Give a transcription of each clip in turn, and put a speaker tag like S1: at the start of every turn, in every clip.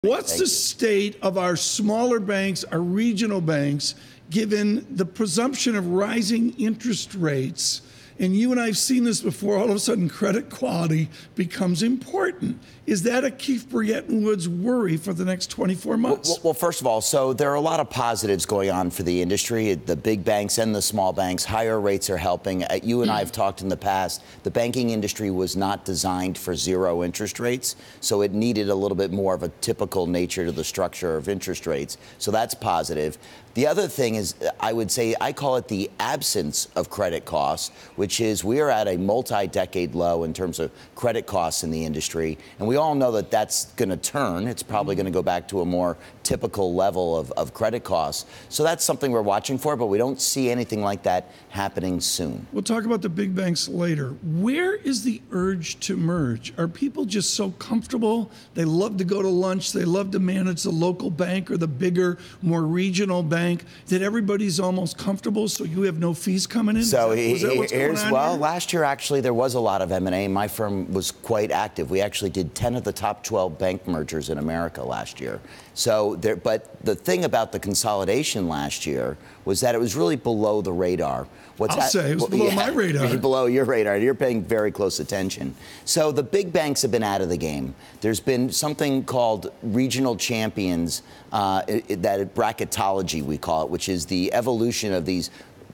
S1: What's the state of our smaller banks, our regional banks, given the presumption of rising interest rates? And you and I have seen this before. All of a sudden, credit quality becomes important. Is that a Keefe, Bruyette Woods worry for the next 24 months?
S2: Well, first of all, so there are a lot of positives going on for the industry. The big banks and the small banks, higher rates are helping. You and I have talked in the past. The banking industry was not designed for zero interest rates, so it needed a little bit more of a typical nature to the structure of interest rates. So that's positive. The other thing is, I would say, I call it the absence of credit costs, which is we are at a multi-decade low in terms of credit costs in the industry. And we all know that that's going to turn. It's probably going to go back to a more typical level of credit costs. So that's something we're watching for, but we don't see anything like that happening soon.
S1: We'll talk about the big banks later. Where is the urge to merge? Are people just so comfortable? They love to go to lunch. They love to manage the local bank or the bigger, more regional bank. That everybody's almost comfortable, so you have no fees coming in?
S2: So last year, actually, there was a lot of M&A. My firm was quite active. We actually did 10 of the top 12 bank mergers in America last year. So but the thing about the consolidation last year was that it was really below the radar.
S1: I'll say it was below my radar.
S2: Below your radar. You're paying very close attention. So the big banks have been out of the game. There's been something called regional champions, that bracketology we call it, which is the evolution of these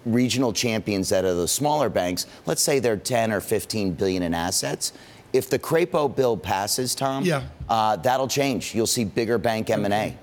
S2: regional champions that are the smaller banks. Let's say they're 10 or 15 billion in assets. If the Crapo bill passes, Tom, that'll change. You'll see bigger bank M&A.